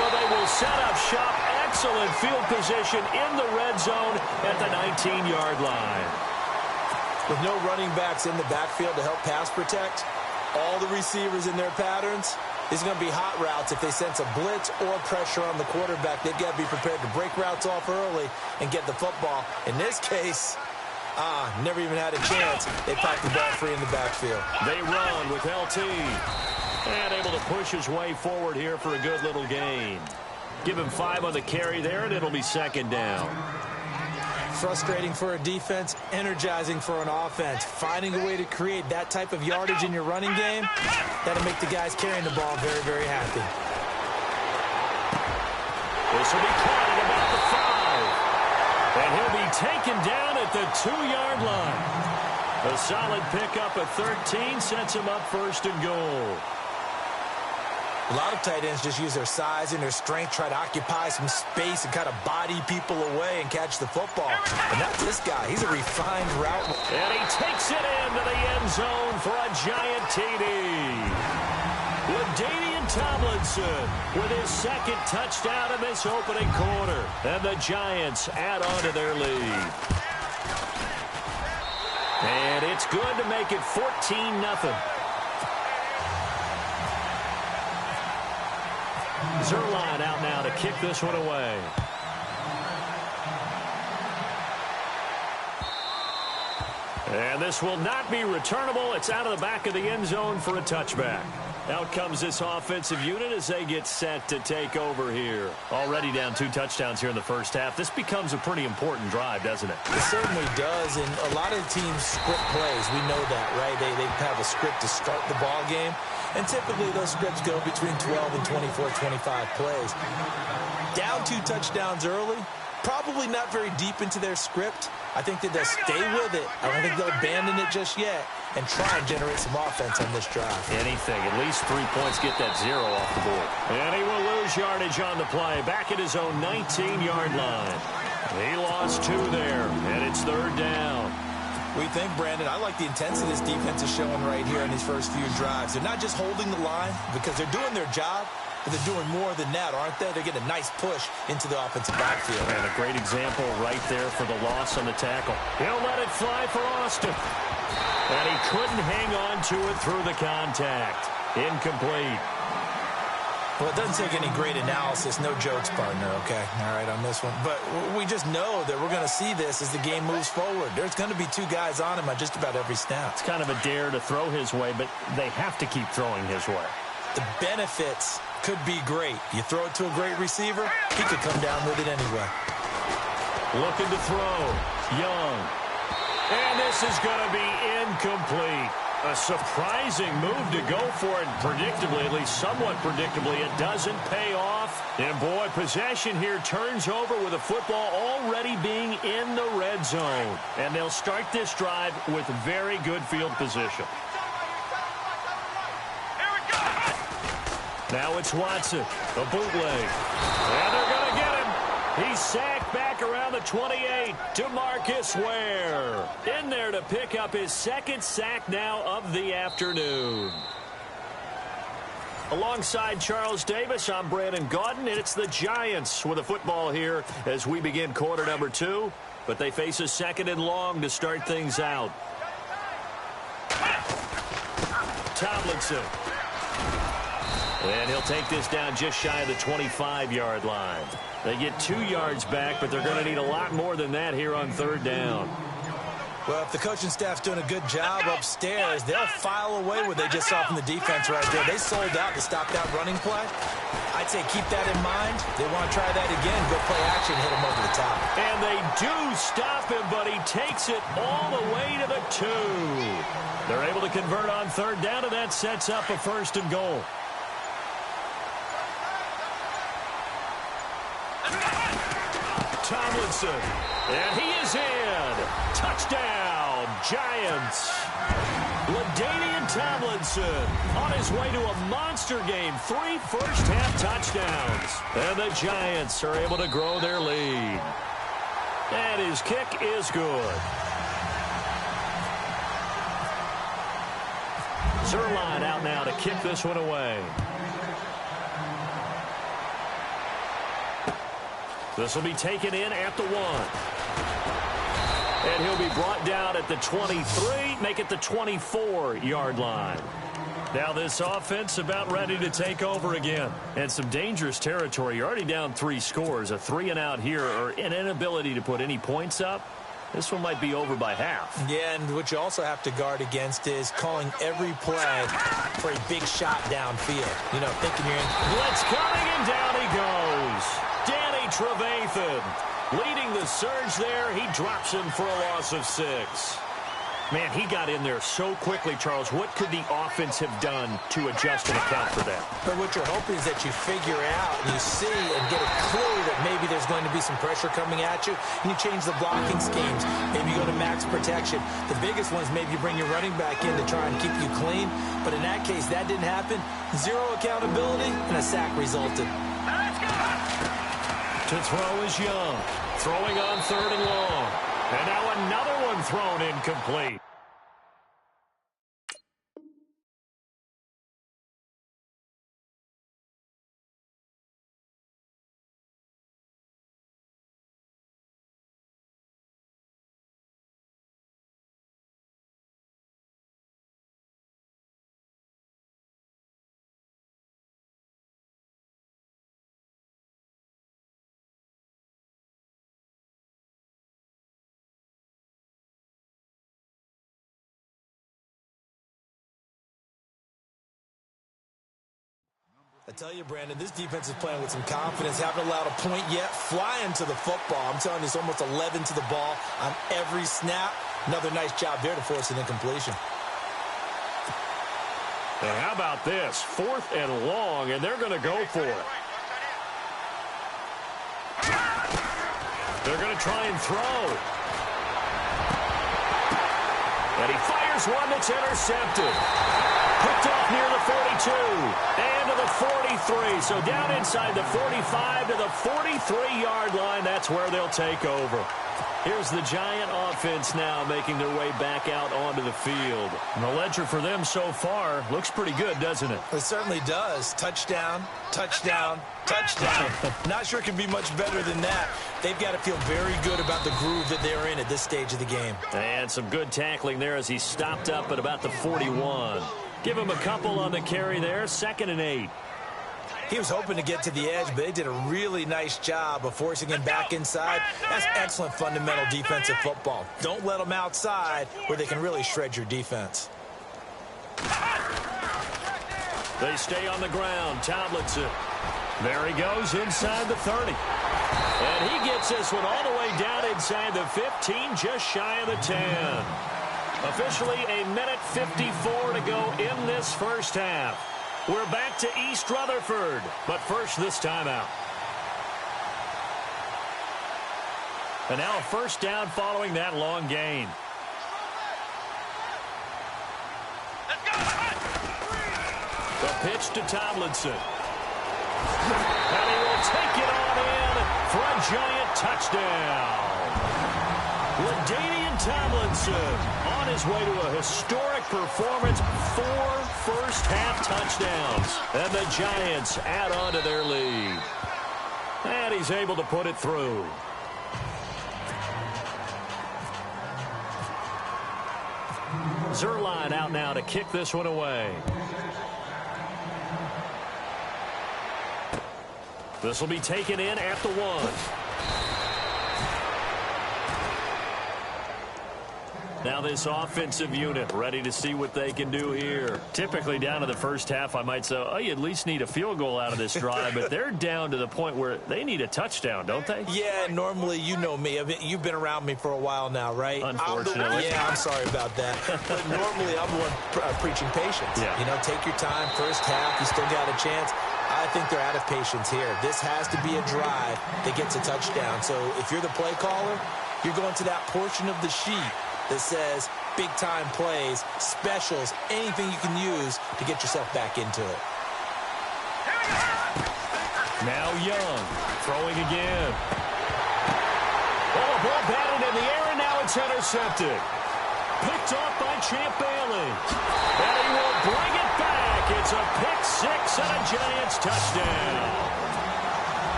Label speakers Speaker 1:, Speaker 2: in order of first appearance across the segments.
Speaker 1: So they will set up shop. Excellent field position in the red zone at the 19-yard line.
Speaker 2: With no running backs in the backfield to help pass protect, all the receivers in their patterns, these are going to be hot routes. If they sense a blitz or pressure on the quarterback, they've got to be prepared to break routes off early and get the football. In this case, never even had a chance. They popped the ball free in the backfield.
Speaker 1: They run with LT. And able to push his way forward here for a good little gain. Give him 5 on the carry there, and it'll be second down.
Speaker 2: Frustrating for a defense, energizing for an offense. Finding a way to create that type of yardage in your running game, that'll make the guys carrying the ball very, very happy.
Speaker 1: This will be caught at about the 5. And he'll be taken down at the 2-yard line. A solid pickup at 13 sets him up first and goal.
Speaker 2: A lot of tight ends just use their size and their strength, try to occupy some space and kind of body people away and catch the football. And not this guy. He's a refined route.
Speaker 1: And he takes it into the end zone for a giant TD. LaDainian Tomlinson with his second touchdown in this opening quarter. And the Giants add on to their lead. And it's good to make it 14-0. Zerline out now to kick this one away. And this will not be returnable. It's out of the back of the end zone for a touchback. Out comes this offensive unit as they get set to take over here. Already down 2 touchdowns here in the first half. This becomes a pretty important drive, doesn't it?
Speaker 2: It certainly does, and a lot of teams script plays. We know that, right? They have a script to start the ball game, and typically those scripts go between 12 and 24, 25 plays. Down 2 touchdowns early, probably not very deep into their script. I think that they'll stay with it. I don't think they'll abandon it just yet and try and generate some offense on this drive.
Speaker 1: Anything. At least 3 points, get that 0 off the board. And he will lose yardage on the play. Back at his own 19-yard line. He lost 2 there, and it's third down.
Speaker 2: We think, Brandon, I like the intensity this defense is showing right here in these first few drives. They're not just holding the line because they're doing their job, but they're doing more than that, aren't they? They're getting a nice push into the offensive backfield.
Speaker 1: And a great example right there for the loss on the tackle. He'll let it fly for Austin. And he couldn't hang on to it through the contact. Incomplete.
Speaker 2: Well, it doesn't take any great analysis. No jokes, partner, okay? All right, on this one. But we just know that we're going to see this as the game moves forward. There's going to be 2 guys on him on just about every snap.
Speaker 1: It's kind of a dare to throw his way, but they have to keep throwing his way.
Speaker 2: The benefits could be great. You throw it to a great receiver, he could come down with it anyway.
Speaker 1: Looking to throw. Young. And this is going to be incomplete. A surprising move to go for it. Predictably, at least somewhat predictably, it doesn't pay off. And boy, possession here turns over with the football already being in the red zone. And they'll start this drive with very good field position. Now it's Watson, a bootleg. And they're going to get him. He's sacked back around the 28. DeMarcus Ware in there to pick up his second sack now of the afternoon. Alongside Charles Davis, I'm Brandon Gaudin, and it's the Giants with the football here as we begin quarter number 2. But they face a 2nd and long to start things out. Tomlinson. And he'll take this down just shy of the 25-yard line. They get 2 yards back, but they're going to need a lot more than that here on third down.
Speaker 2: Well, if the coaching staff's doing a good job upstairs, they'll file away what they just saw from the defense right there. They sold out to stop that running play. I'd say keep that in mind. They want to try that again. Go play action, hit him over the top.
Speaker 1: And they do stop him, but he takes it all the way to the 2. They're able to convert on third down, and that sets up a 1st and goal. Tomlinson, and he is in. Touchdown, Giants. LaDainian Tomlinson on his way to a monster game. 3 first-half touchdowns. And the Giants are able to grow their lead. And his kick is good. Zerline out now to kick this one away. This will be taken in at the 1. And he'll be brought down at the 23, make it the 24-yard line. Now this offense about ready to take over again. And some dangerous territory. You're already down 3 scores. A 3-and-out here or an inability to put any points up. This one might be over by half. Yeah, and what you also have to guard against is calling every play for a big shot downfield. You know, thinking you're in. Blitz coming, and down he goes. Danny Trevathan leading the surge there. He drops him for a loss of 6. Man, he got in there so quickly, Charles. What could the offense have done to adjust and account for that? But what you're hoping is that you figure out and you see and get a clue that maybe there's going to be some pressure coming at you, and you change the blocking schemes. Maybe you go to max protection. The biggest one is maybe you bring your running back in to try and keep you clean. But in that case, that didn't happen. 0 accountability, and a sack resulted. To throw is Young. Throwing on 3rd and long. And now another one thrown incomplete. I tell you, Brandon, this defense is playing with some confidence. Haven't allowed a point yet. Flying to the football. I'm telling you, it's almost 11 to the ball on every snap. Another nice job there to force an incompletion. And how about this? 4th and long, and they're going to go for it. They're going to try and throw. And he fires one that's intercepted. Picked off near the 42 and to the 43. So down inside the 45 to the 43-yard line. That's where they'll take over. Here's the Giant offense now making their way back out onto the field. And the ledger for them so far looks pretty good, doesn't it? It certainly does. Touchdown, touchdown, touchdown. Not sure it can be much better than that. They've got to feel very good about the groove that they're in at this stage of the game. And some good tackling there as he stopped up at about the 41. Give him a couple on the carry there. 2nd and 8. He was hoping to get to the edge, but they did a really nice job of forcing him back inside. That's excellent fundamental defensive football. Don't let them outside where they can really shred your defense. They stay on the ground. Tomlinson. There he goes inside the 30. And he gets this one all the way down inside the 15, just shy of the 10. Officially a minute 54 to go in this first half. We're back to East Rutherford, but first this timeout. And now a first down following that long gain. The pitch to Tomlinson. And he will take it on in for a Giant touchdown. LaDainian Tomlinson on his way to a historic performance. 4 first-half touchdowns. And the Giants add on to their lead. And he's able to put it through. Zuerlein out now to kick this one away. This will be taken in at the 1. Now this offensive unit ready to see what they can do here. Typically down to the first half, I might say, oh, you at least need a field goal out of this drive. But they're down to the point where they need a touchdown, don't they? Yeah, normally, you know me. I mean, you've been around me for a while now, right? Unfortunately. I'm sorry about that. But normally, I'm the one preaching patience. Yeah. You know, take your time. First half, you still got a chance. I think they're out of patience here. This has to be a drive that gets a touchdown. So if you're the play caller, you're going to that portion of the sheet that says big-time plays, specials, anything you can use to get yourself back into it. Now Young, throwing again. Oh, ball batted in the air, and now it's intercepted. Picked off by Champ Bailey. And he will bring it back. It's a pick 6 and a Giants touchdown.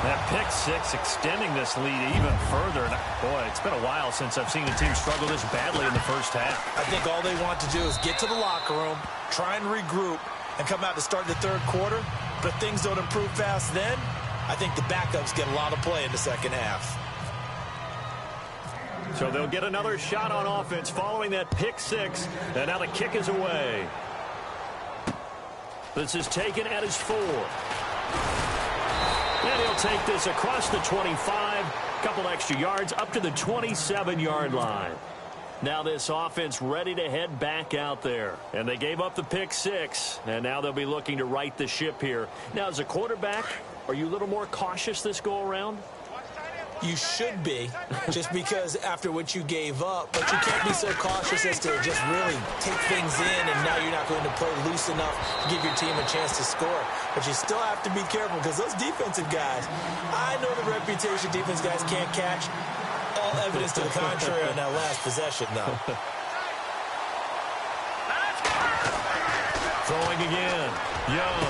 Speaker 1: That six, extending this lead even further. And boy, it's been a while since I've seen a team struggle this badly in the first half.
Speaker 2: I think all they want to do is get to the locker room, try and regroup, and come out to start the third quarter. But if things don't improve fast then, I think the backups get a lot of play in the second half.
Speaker 1: So they'll get another shot on offense following that pick six. And now the kick is away. This is taken at his 4. And he'll take this across the 25. Couple extra yards up to the 27-yard line. Now this offense ready to head back out there. And they gave up the pick six. And now they'll be looking to right the ship here. Now as a quarterback, are you a little more cautious this go around?
Speaker 2: You should be, just because after what you gave up, but you can't be so cautious as to just really take things in, and now you're not going to play loose enough to give your team a chance to score. But you still have to be careful, because those defensive guys, I know the reputation defense guys can't catch. All evidence to the contrary on that last possession, though.
Speaker 1: Throwing again. Young.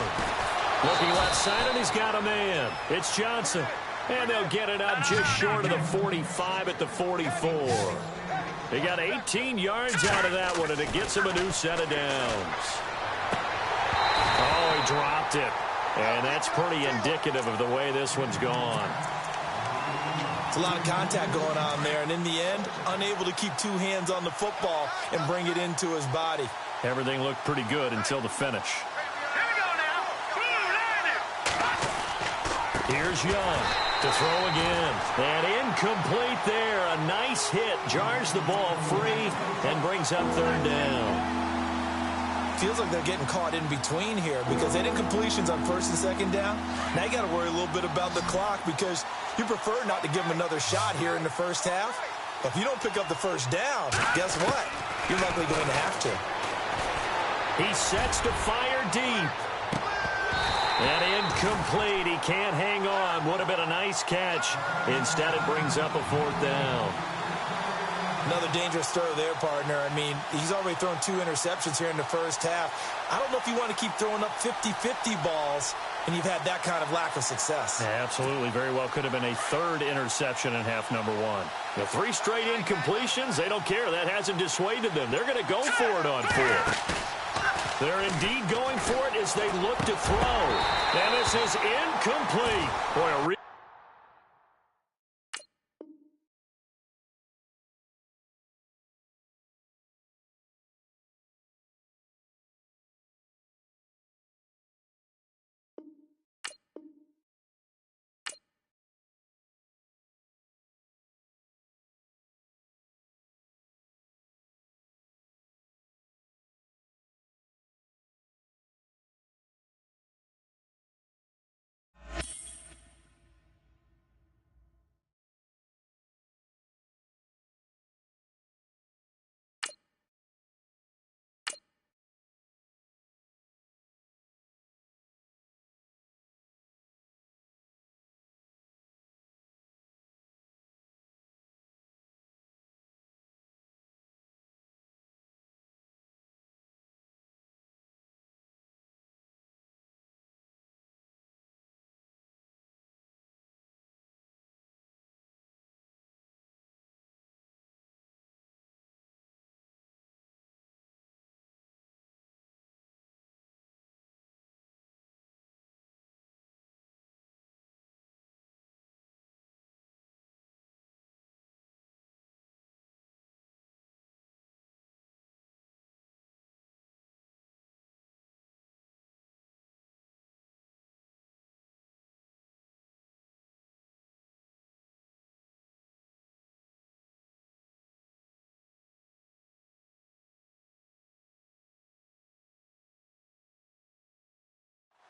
Speaker 1: Looking left side, and he's got a man. It's Johnson. And they'll get it up just short of the 45 at the 44. They got 18 yards out of that one, and it gets him a new set of downs. Oh, he dropped it. And that's pretty indicative of the way this one's gone.
Speaker 2: It's a lot of contact going on there, and in the end, unable to keep two hands on the football and bring it into his body.
Speaker 1: Everything looked pretty good until the finish. Here's Young to throw again. And incomplete there. A nice hit. Jars the ball free and brings up third down.
Speaker 2: Feels like they're getting caught in between here because they did completions on first and second down. Now you got to worry a little bit about the clock because you prefer not to give them another shot here in the first half. But if you don't pick up the first down, guess what? You're likely going to have to.
Speaker 1: He sets to fire deep. And incomplete. He can't hang on. Would have been a nice catch. Instead, it brings up a fourth down.
Speaker 2: Another dangerous throw there, partner. I mean, he's already thrown 2 interceptions here in the first half. I don't know if you want to keep throwing up 50-50 balls, and you've had that kind of lack of success.
Speaker 1: Yeah, absolutely. Very well could have been a third interception in half number 1. The 3 straight incompletions, they don't care. That hasn't dissuaded them. They're going to go for it on 4th. They're indeed going for it as they look to throw. And this is incomplete. Boy,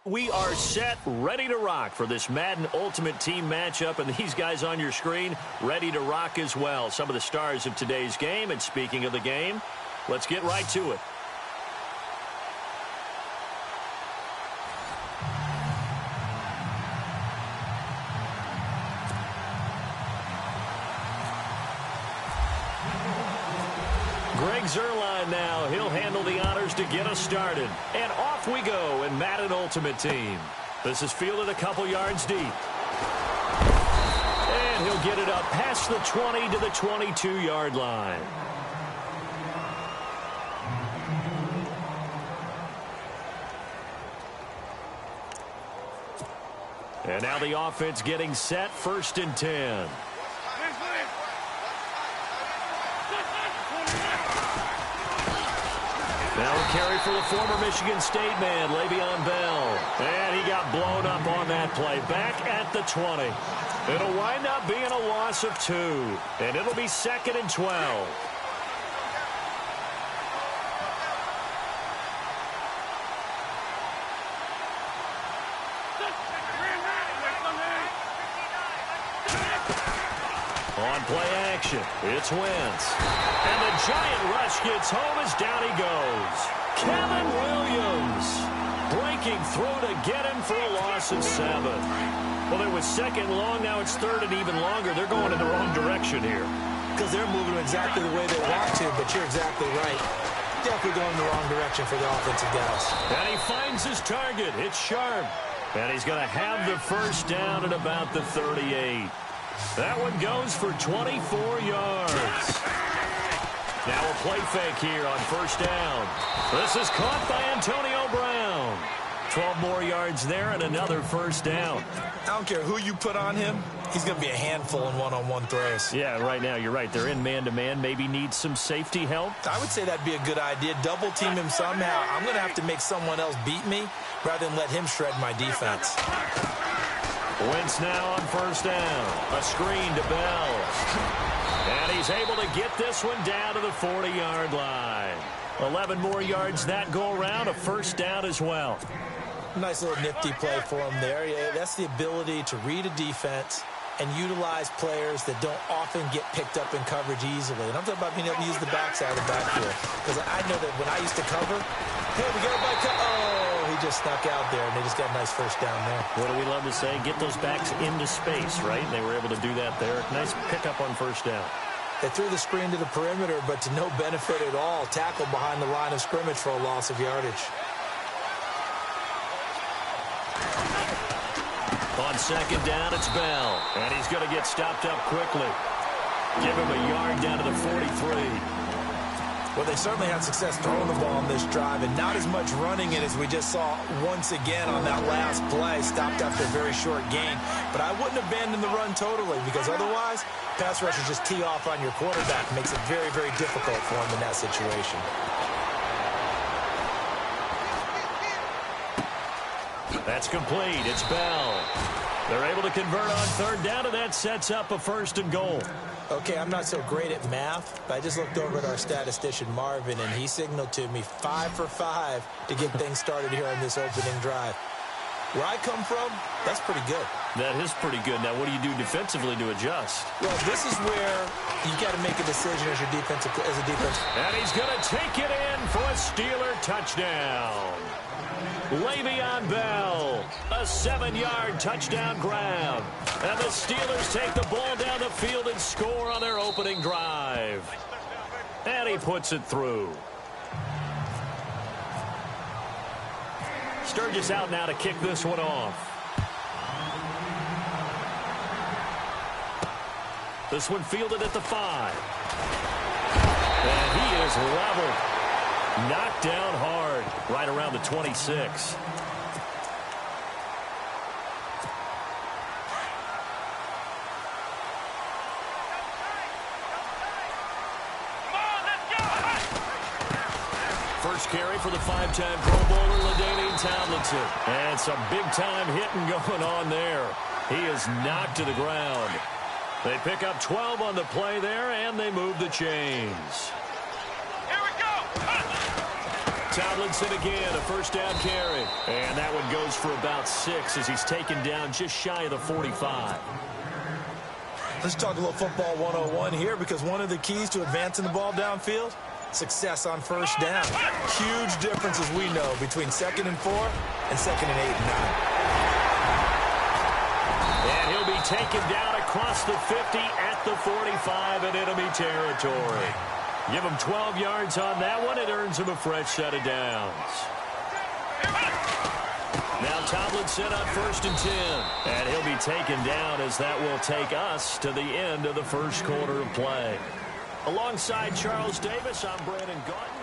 Speaker 1: we are set, ready to rock for this Madden Ultimate Team matchup, and these guys on your screen ready to rock as well. Some of the stars of today's game, and speaking of the game, let's get right to it. Greg Zuerlein now. He'll handle the honors to get us started. And off we go in Madden Ultimate Team. This is fielded a couple yards deep. And he'll get it up past the 20 to the 22-yard line. And now the offense getting set, 1st and 10. Now a carry for the former Michigan State man, Le'Veon Bell. And he got blown up on that play. Back at the 20. It'll wind up being a loss of 2. And it'll be 2nd and 12. On play action, it's Wentz. And the giant rush gets home as down he goes. Kevin Williams breaking through to get him for a loss of 7. Well, it was 2nd long, now it's 3rd and even longer. They're going in the wrong direction here.
Speaker 2: Because they're moving exactly the way they want to, but you're exactly right. Definitely going in the wrong direction for the offensive guys.
Speaker 1: And he finds his target. It's Sharp. And he's going to have the 1st down at about the 38. That one goes for 24 yards. Now a play fake here on 1st down. This is caught by Antonio Brown. 12 more yards there and another 1st down.
Speaker 2: I don't care who you put on him. He's going to be a handful in one-on-one throws.
Speaker 1: Yeah, right now you're right. They're in man-to-man. Maybe need some safety help.
Speaker 2: I would say that'd be a good idea. Double team him somehow. I'm going to have to make someone else beat me rather than let him shred my defense.
Speaker 1: Wentz now on 1st down. A screen to Bell. And he's able to get this one down to the 40-yard line. 11 more yards that go around. A 1st down as well.
Speaker 2: Nice little nifty play for him there. Yeah, that's the ability to read a defense and utilize players that don't often get picked up in coverage easily. And I'm talking about being able to use the backside of the backfield. Because I know that when I used to cover, hey, we got a back. Oh, he just snuck out there, and they just got a nice 1st down there.
Speaker 1: What do we love to say? Get those backs into space, right? They were able to do that there. Nice pickup on 1st down.
Speaker 2: They threw the screen to the perimeter, but to no benefit at all. Tackle behind the line of scrimmage for a loss of yardage.
Speaker 1: On 2nd down, it's Bell. And he's going to get stopped up quickly. Give him a yard down to the 43.
Speaker 2: Well, they certainly had success throwing the ball on this drive, and not as much running it as we just saw once again on that last play. Stopped after a very short gain. But I wouldn't abandon the run totally, because otherwise, pass rushers just tee off on your quarterback. Makes it very, very difficult for him in that situation.
Speaker 1: That's complete. It's Bell. They're able to convert on 3rd down, and that sets up a 1st and goal.
Speaker 2: Okay, I'm not so great at math, but I just looked over at our statistician, Marvin, and he signaled to me 5 for 5 to get things started here on this opening drive. Where I come from, that's pretty good.
Speaker 1: That is pretty good. Now, what do you do defensively to adjust?
Speaker 2: Well, this is where you got to make a decision as a defense.
Speaker 1: And he's going to take it in for a Steeler touchdown. Le'Veon Bell, a 7-yard touchdown grab. And the Steelers take the ball down the field and score on their opening drive. And he puts it through. Sturgis out now to kick this one off. This one fielded at the 5. And he is leveled. Knocked down hard, right around the 26. First carry for the 5-time Pro Bowler, LaDainian Tomlinson. And some big-time hitting going on there. He is knocked to the ground. They pick up 12 on the play there, and they move the chains. Tomlinson again, a 1st down carry. And that one goes for about 6 as he's taken down just shy of the 45.
Speaker 2: Let's talk a little football 101 here, because one of the keys to advancing the ball downfield, success on 1st down. Huge difference, as we know, between 2nd and 4 and 2nd and 8 and 9.
Speaker 1: And he'll be taken down across the 50 at the 45 in enemy territory. Give him 12 yards on that one. It earns him a fresh set of downs. Now Tomlinson on 1st and 10. And he'll be taken down as that will take us to the end of the first quarter of play. Alongside Charles Davis, I'm Brandon Gaudin.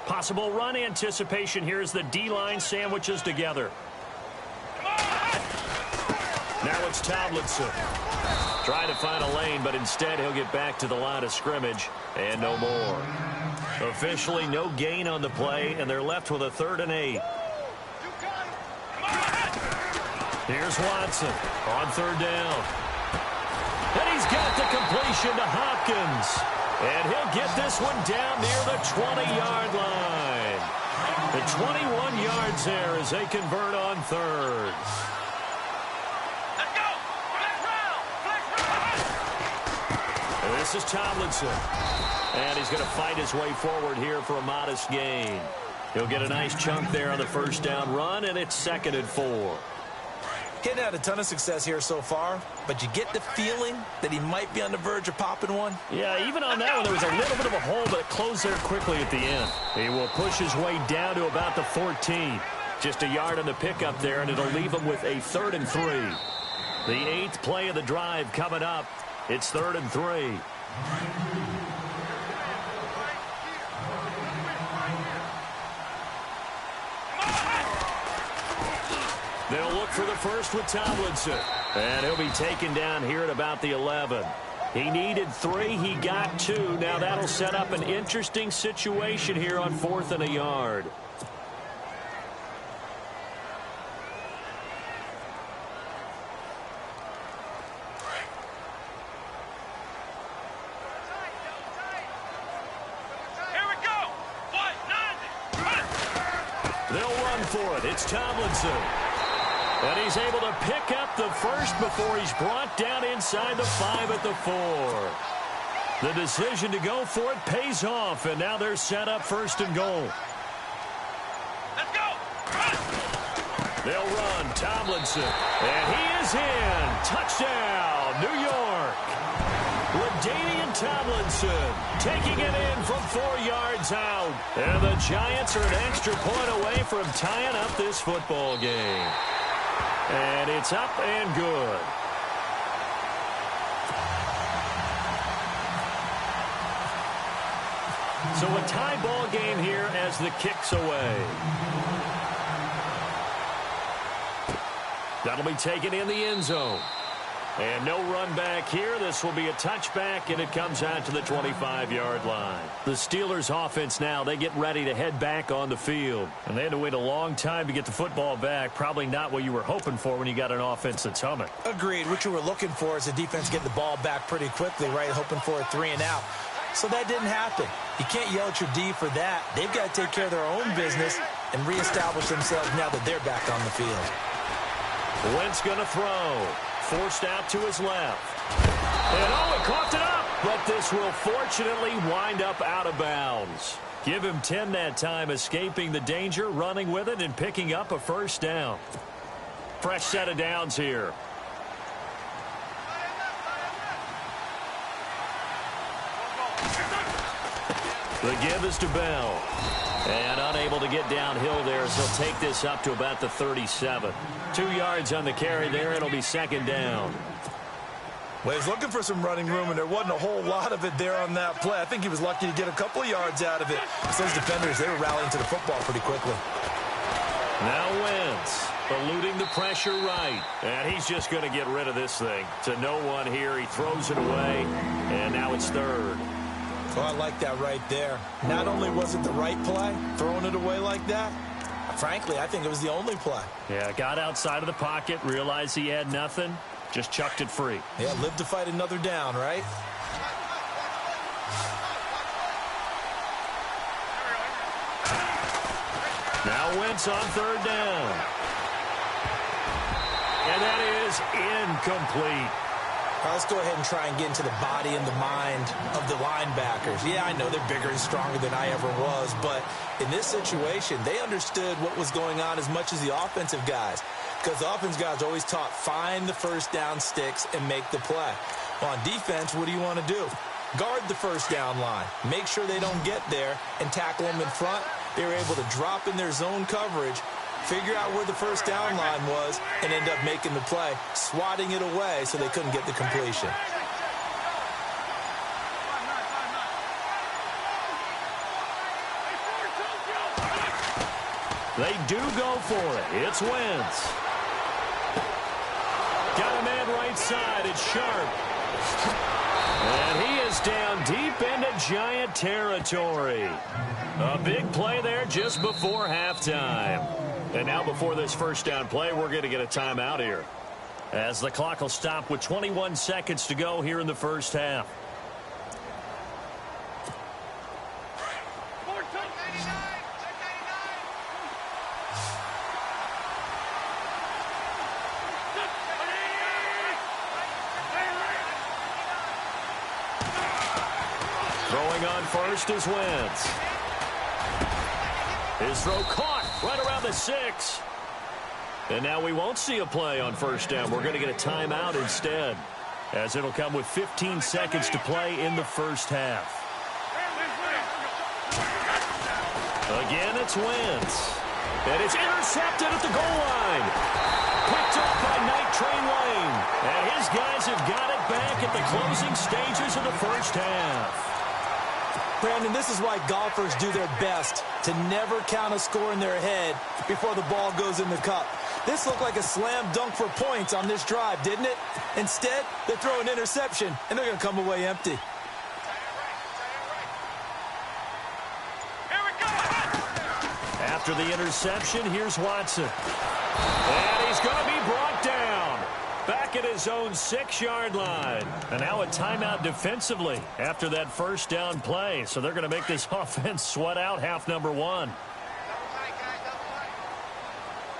Speaker 1: Possible run anticipation here as the D-line sandwiches together. Now it's Tomlinson. Trying to find a lane, but instead he'll get back to the line of scrimmage and no more. Officially no gain on the play, and they're left with a 3rd and 8. Here's Watson on 3rd down. And he's got the completion to Hopkins. And he'll get this one down near the 20-yard line. The 21 yards there as they convert on 3rd. This is Tomlinson. And he's going to fight his way forward here for a modest gain. He'll get a nice chunk there on the 1st down run, and it's 2nd and 4.
Speaker 2: Getting had a ton of success here so far, but you get the feeling that he might be on the verge of popping one.
Speaker 1: Yeah, even on that one, there was a little bit of a hole, but it closed there quickly at the end. He will push his way down to about the 14. Just a yard on the pickup there, and it'll leave him with a 3rd and 3. The 8th play of the drive coming up. It's 3rd and 3. They'll look for the first with Tomlinson. And he'll be taken down here at about the 11. He needed 3. He got 2. Now that'll set up an interesting situation here on 4th and a yard. They'll run for it. It's Tomlinson. And he's able to pick up the first before he's brought down inside the 5 at the 4. The decision to go for it pays off, and now they're set up 1st and goal.
Speaker 3: Let's go! Run!
Speaker 1: They'll run. Tomlinson. And he is in. Touchdown, New York. LaDainian Tomlinson taking it in from 4 yards out. And the Giants are an extra point away from tying up this football game. And it's up and good. So a tie ball game here as the kick's away. That'll be taken in the end zone. And no run back here. This will be a touchback, and it comes out to the 25-yard line. The Steelers' offense now, they get ready to head back on the field. And they had to wait a long time to get the football back. Probably not what you were hoping for when you got an offense that's humming.
Speaker 2: Agreed. What you were looking for is the defense getting the ball back pretty quickly, right? Hoping for a 3 and out. So that didn't happen. You can't yell at your D for that. They've got to take care of their own business and reestablish themselves now that they're back on the field.
Speaker 1: Wentz going to throw. Forced out to his left. And oh, he coughed it up. But this will fortunately wind up out of bounds. Give him 10 that time, escaping the danger, running with it, and picking up a 1st down. Fresh set of downs here. The give is to Bell. And unable to get downhill there, as he'll take this up to about the 37. 2 yards on the carry there. It'll be 2nd down.
Speaker 2: Well, he's looking for some running room, and there wasn't a whole lot of it there on that play. I think he was lucky to get a couple of yards out of it. Those defenders, they were rallying to the football pretty quickly.
Speaker 1: Now Wentz eluding the pressure right. And he's just going to get rid of this thing. To no one here. He throws it away, and now it's 3rd.
Speaker 2: Oh, I like that right there. Not only was it the right play, throwing it away like that, frankly, I think it was the only play.
Speaker 1: Yeah, got outside of the pocket, realized he had nothing, just chucked it free.
Speaker 2: Yeah, live to fight another down, right?
Speaker 1: Now Wentz on 3rd down. And that is incomplete.
Speaker 2: All right, let's go ahead and try and get into the body and the mind of the linebackers. Yeah, I know they're bigger and stronger than I ever was, but in this situation, they understood what was going on as much as the offensive guys, because the offensive guys always taught find the 1st down sticks and make the play. Well, on defense, what do you want to do? Guard the first down line. Make sure they don't get there and tackle them in front. They were able to drop in their zone coverage, figure out where the first down line was, and end up making the play, swatting it away so they couldn't get the completion.
Speaker 1: They do go for it. It's Wentz. Got a man right side. It's Sharp. And he is down deep into Giant territory. A big play there just before halftime. And now before this first down play, we're going to get a timeout here, as the clock will stop with 21 seconds to go here in the first half. Throwing on first is Wentz. His throw caught right around the 6. And now we won't see a play on first down. We're going to get a timeout instead, as it'll come with 15 seconds to play in the first half. Again, it's Wentz. And it's intercepted at the goal line. Picked up by Night Train Lane. And his guys have got it back at the closing stages of the first half.
Speaker 2: Brandon, this is why golfers do their best to never count a score in their head before the ball goes in the cup. This looked like a slam dunk for points on this drive, didn't it? Instead, they throw an interception, and they're going to come away empty.
Speaker 1: After the interception, here's Watson. And he's going to be brought down. Back at his own 6-yard line. And now a timeout defensively after that first down play. So they're going to make this offense sweat out half number 1.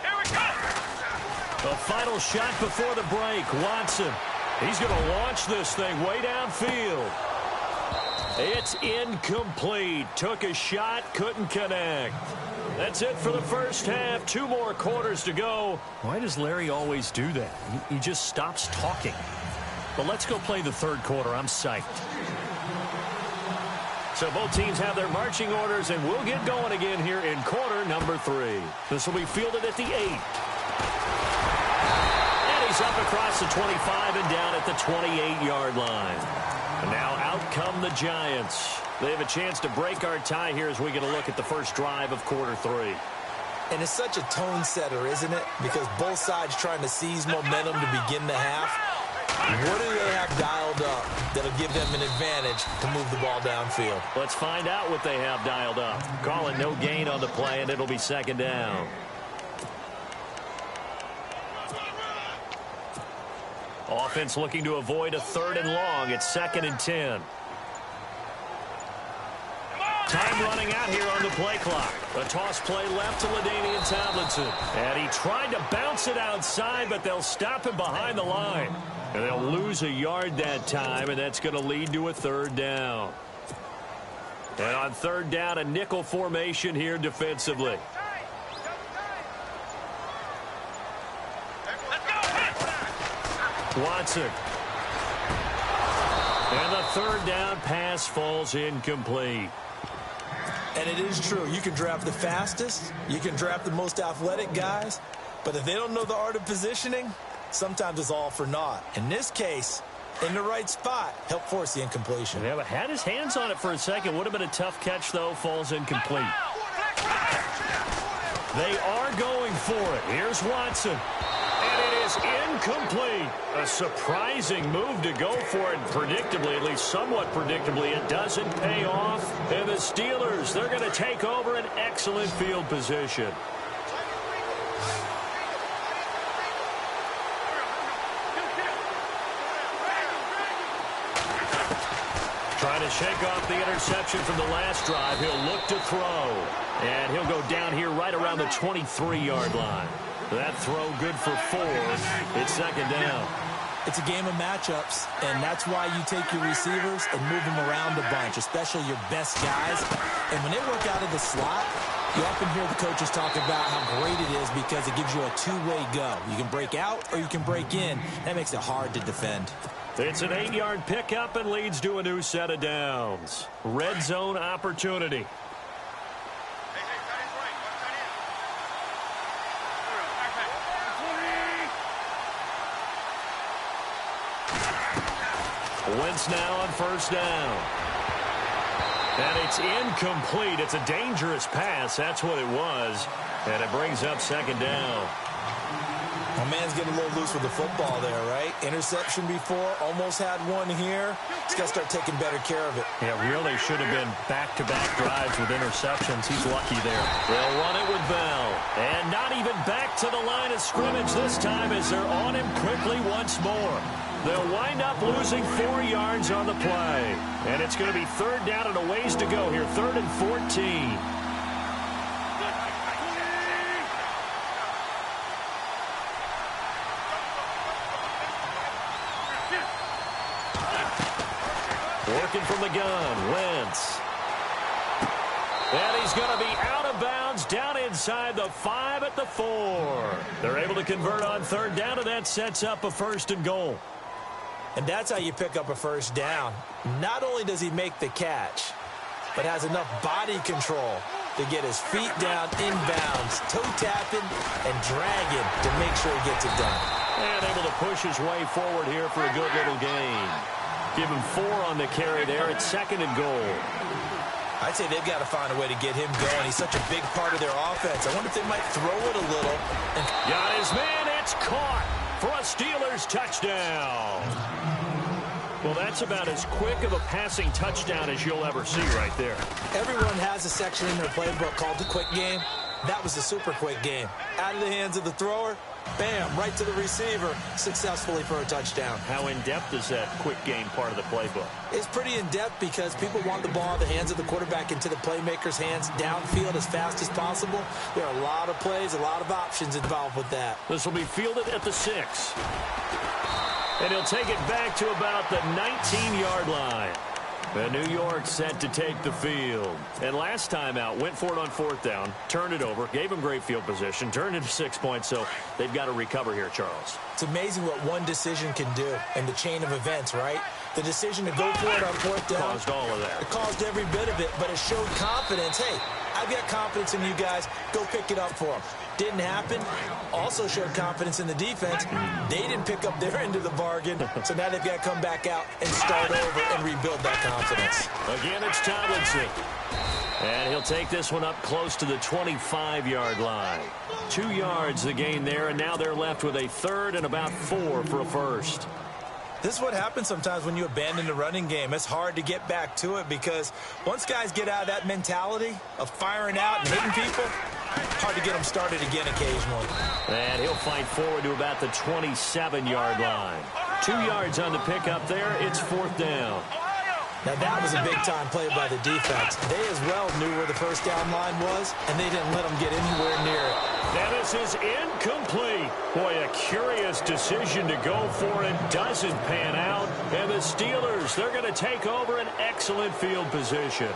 Speaker 3: Here we go.
Speaker 1: The final shot before the break. Watson. He's going to launch this thing way downfield. It's incomplete. Took a shot, couldn't connect. That's it for the first half. 2 more quarters to go. Why does Larry always do that? He just stops talking. But let's go play the third quarter. I'm psyched. So both teams have their marching orders, and we'll get going again here in quarter number 3. This will be fielded at the 8. And he's up across the 25 and down at the 28-yard line. And now out come the Giants. They have a chance to break our tie here as we get a look at the first drive of quarter 3.
Speaker 2: And it's such a tone setter, isn't it? Because both sides trying to seize momentum to begin the half. What do they have dialed up that'll give them an advantage to move the ball downfield?
Speaker 1: Let's find out what they have dialed up. Call it no gain on the play, and it'll be second down. Offense looking to avoid a 3rd and long. It's 2nd and 10. Time running out here on the play clock. A toss play left to LaDainian Tomlinson. And he tried to bounce it outside, but they'll stop him behind the line. And they'll lose a yard that time, and that's going to lead to a 3rd down. And on 3rd down, a nickel formation here defensively. Watson. And the 3rd down pass falls incomplete.
Speaker 2: And it is true. You can draft the fastest. You can draft the most athletic guys. But if they don't know the art of positioning, sometimes it's all for naught. In this case, in the right spot, help force the incompletion.
Speaker 1: Yeah, but had his hands on it for a second. Would have been a tough catch, though. Falls incomplete. They are going for it. Here's Watson. And it is incomplete. A surprising move to go for it. Predictably, at least somewhat predictably, it doesn't pay off. And the Steelers, they're going to take over an excellent field position. Trying to shake off the interception from the last drive. He'll look to throw. And he'll go down here right around the 23-yard line. That throw good for 4. It's 2nd down.
Speaker 2: It's a game of matchups, and that's why you take your receivers and move them around a bunch, especially your best guys. And when they work out of the slot, You often hear the coaches talk about how great it is because it gives you a two-way go. You can break out or you can break in. That makes it hard to defend.
Speaker 1: It's an 8-yard pickup and leads to a new set of downs. Red zone opportunity. Wentz now on first down. And it's incomplete. It's a dangerous pass. That's what it was. And it brings up second down.
Speaker 2: My man's getting a little loose with the football there, right? Interception before, almost had one here. He's got to start taking better care of it.
Speaker 1: Yeah, really should have been back-to-back drives with interceptions. He's lucky there. They'll run it with Bell. And not even back to the line of scrimmage this time as they're on him quickly once more. They'll wind up losing 4 yards on the play. And it's going to be third down and a ways to go here. 3rd and 14. Working from the gun, Wentz. And he's going to be out of bounds down inside the 5 at the 4. They're able to convert on third down, and that sets up a 1st and goal.
Speaker 2: And that's how you pick up a first down. Not only does he make the catch, but has enough body control to get his feet down inbounds, toe tapping and dragging to make sure he gets it done.
Speaker 1: And able to push his way forward here for a good little gain. Give him 4 on the carry there. It's 2nd and goal.
Speaker 2: I'd say they've got to find a way to get him going. He's such a big part of their offense. I wonder if they might throw it a little.
Speaker 1: Got his man. It's caught for a Steelers touchdown. Well, that's about as quick of a passing touchdown as you'll ever see right there.
Speaker 2: Everyone has a section in their playbook called the quick game. That was the super quick game. Out of the hands of the thrower, bam, right to the receiver, successfully for a touchdown.
Speaker 1: How in-depth is that quick game part of the playbook?
Speaker 2: It's pretty in-depth because people want the ball in the hands of the quarterback into the playmaker's hands downfield as fast as possible. There are a lot of plays, a lot of options involved with that.
Speaker 1: This will be fielded at the 6. And he'll take it back to about the 19-yard line. And New York set to take the field. And last time out, went for it on 4th down, turned it over, gave him great field position, turned into 6 points, so they've got to recover here, Charles.
Speaker 2: It's amazing what one decision can do in the chain of events, right? The decision to go for it on 4th down.
Speaker 1: Caused all of that.
Speaker 2: It caused every bit of it, but it showed confidence. Hey, I've got confidence in you guys. Go pick it up for them. Didn't happen. Also showed confidence in the defense. They didn't pick up their end of the bargain, so now they've got to come back out and start over and rebuild that confidence.
Speaker 1: Again, it's Tomlinson. And he'll take this one up close to the 25-yard line. 2 yards the gain there, and now they're left with a 3rd and about 4 for a 1st.
Speaker 2: This is what happens sometimes when you abandon the running game. It's hard to get back to it because once guys get out of that mentality of firing out and hitting people, hard to get them started again occasionally.
Speaker 1: And he'll fight forward to about the 27-yard line. 2 yards on the pickup there. It's 4th down.
Speaker 2: Now that was a big-time play by the defense. They as well knew where the first down line was, and they didn't let them get anywhere near it.
Speaker 1: Now this is incomplete. Boy, a curious decision to go for it. Doesn't pan out. And the Steelers, they're going to take over an excellent field position.